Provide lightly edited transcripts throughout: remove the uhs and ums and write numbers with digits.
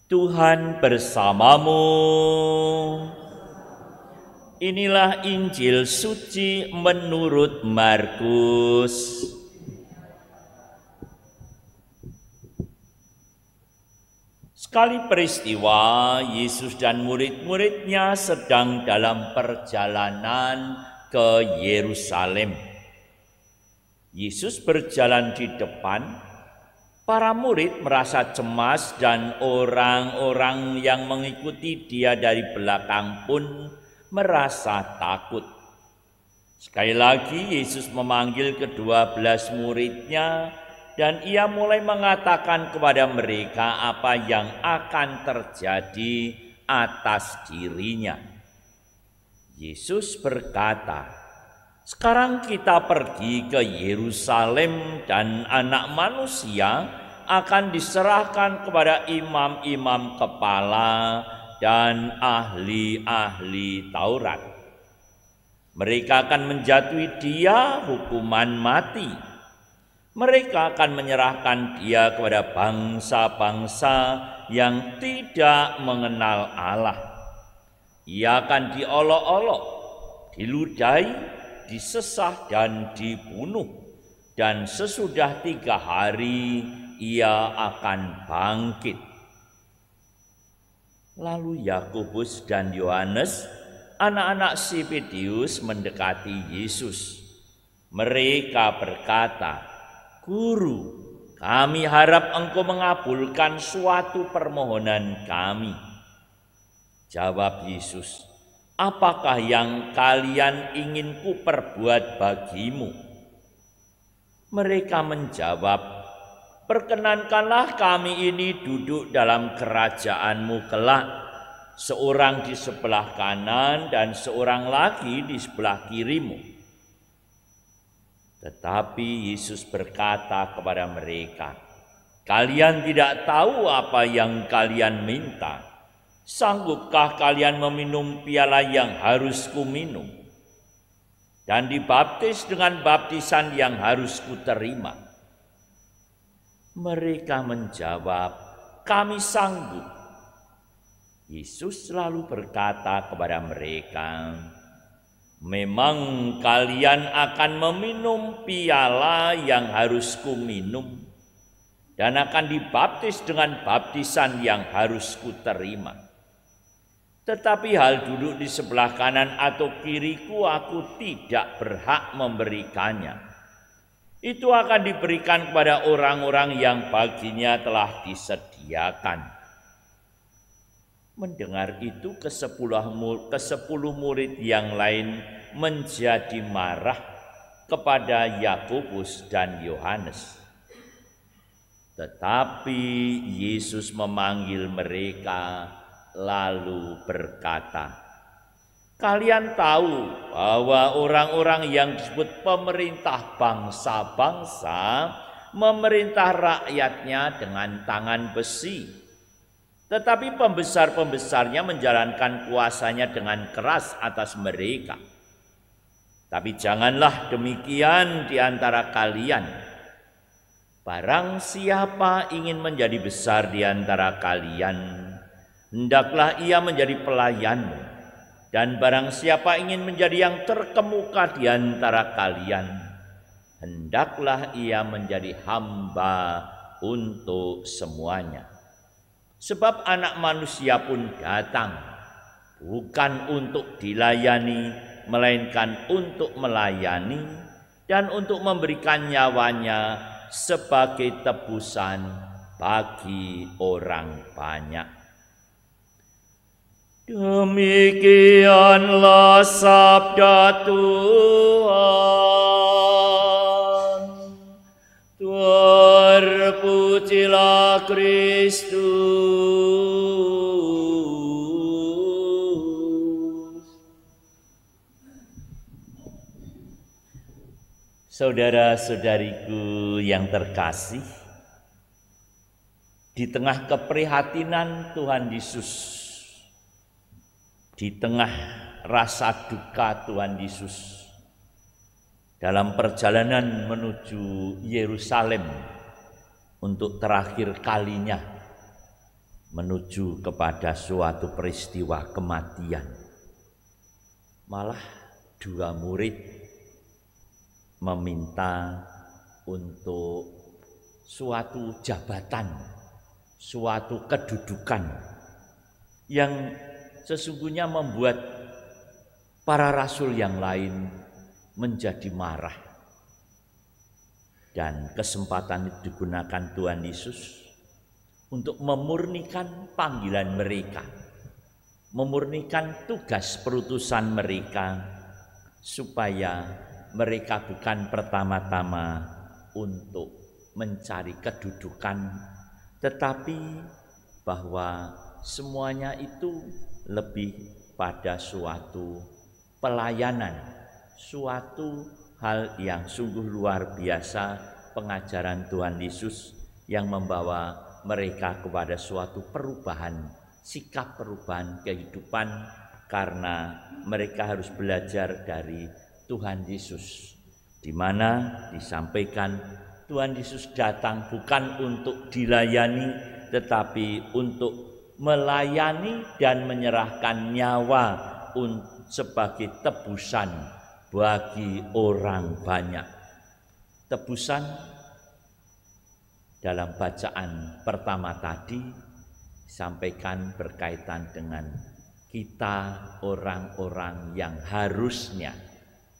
Tuhan bersamamu. Inilah Injil suci menurut Markus. Sekali peristiwa, Yesus dan murid-muridnya sedang dalam perjalanan ke Yerusalem. Yesus berjalan di depan. Para murid merasa cemas dan orang-orang yang mengikuti dia dari belakang pun merasa takut. Sekali lagi Yesus memanggil ke-12 muridnya dan ia mulai mengatakan kepada mereka apa yang akan terjadi atas dirinya. Yesus berkata, "Sekarang kita pergi ke Yerusalem dan Anak Manusia akan diserahkan kepada imam-imam kepala dan ahli-ahli Taurat. Mereka akan menjatuhi dia hukuman mati. Mereka akan menyerahkan dia kepada bangsa-bangsa yang tidak mengenal Allah. Ia akan diolok-olok, diludahi, disesah dan dibunuh, dan sesudah 3 hari ia akan bangkit." Lalu Yakobus dan Yohanes, anak-anak Zebedeus, mendekati Yesus. Mereka berkata, "Guru, kami harap Engkau mengabulkan suatu permohonan kami." Jawab Yesus, "Apakah yang kalian ingin kuperbuat bagimu?" Mereka menjawab, "Perkenankanlah kami ini duduk dalam kerajaan-Mu kelak, seorang di sebelah kanan dan seorang lagi di sebelah kiri-Mu." Tetapi Yesus berkata kepada mereka, "Kalian tidak tahu apa yang kalian minta. Sanggupkah kalian meminum piala yang harus kuminum? Dan dibaptis dengan baptisan yang harus kuterima?" Mereka menjawab, "Kami sanggup." Yesus lalu berkata kepada mereka, "Memang kalian akan meminum piala yang harus kuminum dan akan dibaptis dengan baptisan yang harus kuterima. Tetapi hal duduk di sebelah kanan atau kiriku aku tidak berhak memberikannya. Itu akan diberikan kepada orang-orang yang baginya telah disediakan." Mendengar itu ke-10 murid yang lain menjadi marah kepada Yakobus dan Yohanes. Tetapi Yesus memanggil mereka lalu berkata, "Kalian tahu bahwa orang-orang yang disebut pemerintah bangsa-bangsa memerintah rakyatnya dengan tangan besi. Tetapi pembesar-pembesarnya menjalankan kuasanya dengan keras atas mereka. Tapi janganlah demikian di antara kalian. Barang siapa ingin menjadi besar di antara kalian, hendaklah ia menjadi pelayanmu. Dan barang siapa ingin menjadi yang terkemuka di antara kalian, hendaklah ia menjadi hamba untuk semuanya. Sebab Anak Manusia pun datang, bukan untuk dilayani, melainkan untuk melayani dan untuk memberikan nyawanya sebagai tebusan bagi orang banyak." Demikianlah sabda Tuhan. Terpujilah Kristus. Saudara-saudariku yang terkasih, di tengah keprihatinan Tuhan Yesus, di tengah rasa duka Tuhan Yesus dalam perjalanan menuju Yerusalem untuk terakhir kalinya, menuju kepada suatu peristiwa kematian. Malah dua murid meminta untuk suatu jabatan, suatu kedudukan yang sesungguhnya membuat para rasul yang lain menjadi marah. Dan kesempatan itu digunakan Tuhan Yesus untuk memurnikan panggilan mereka, memurnikan tugas perutusan mereka, supaya mereka bukan pertama-tama untuk mencari kedudukan, tetapi bahwa semuanya itu lebih pada suatu pelayanan, suatu hal yang sungguh luar biasa, pengajaran Tuhan Yesus yang membawa mereka kepada suatu perubahan, sikap perubahan kehidupan, karena mereka harus belajar dari Tuhan Yesus, di mana disampaikan Tuhan Yesus datang bukan untuk dilayani, tetapi untuk melayani dan menyerahkan nyawa sebagai tebusan bagi orang banyak. Tebusan dalam bacaan pertama tadi disampaikan berkaitan dengan kita orang-orang yang harusnya,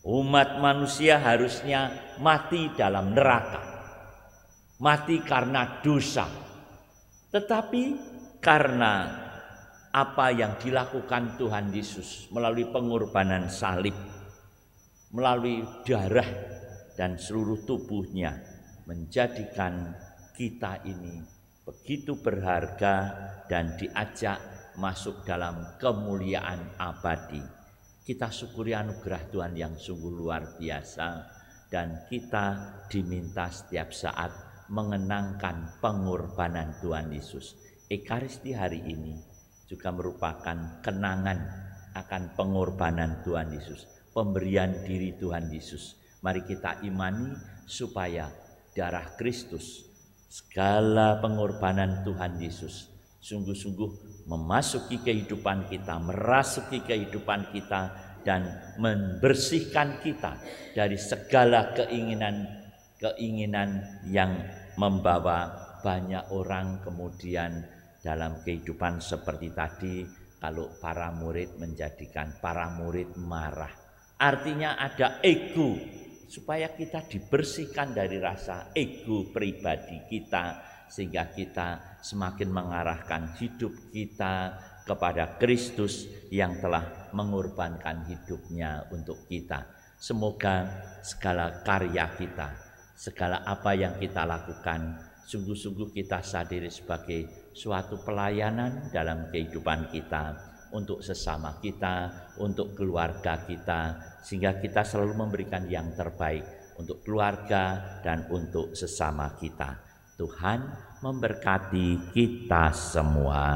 umat manusia harusnya mati dalam neraka, mati karena dosa. Tetapi karena apa yang dilakukan Tuhan Yesus melalui pengorbanan salib, melalui darah dan seluruh tubuhnya, menjadikan kita ini begitu berharga dan diajak masuk dalam kemuliaan abadi. Kita syukuri anugerah Tuhan yang sungguh luar biasa, dan kita diminta setiap saat mengenangkan pengorbanan Tuhan Yesus. Ekaristi hari ini juga merupakan kenangan akan pengorbanan Tuhan Yesus, pemberian diri Tuhan Yesus. Mari kita imani supaya darah Kristus, segala pengorbanan Tuhan Yesus sungguh-sungguh memasuki kehidupan kita, merasuki kehidupan kita, dan membersihkan kita dari segala keinginan yang membawa banyak orang kemudian dalam kehidupan seperti tadi. Kalau para murid menjadikan para murid marah, artinya ada ego, supaya kita dibersihkan dari rasa ego pribadi kita, sehingga kita semakin mengarahkan hidup kita kepada Kristus yang telah mengorbankan hidupnya untuk kita. Semoga segala karya kita, segala apa yang kita lakukan, sungguh-sungguh kita sadari sebagai suatu pelayanan dalam kehidupan kita, untuk sesama kita, untuk keluarga kita, sehingga kita selalu memberikan yang terbaik untuk keluarga dan untuk sesama kita. Tuhan memberkati kita semua.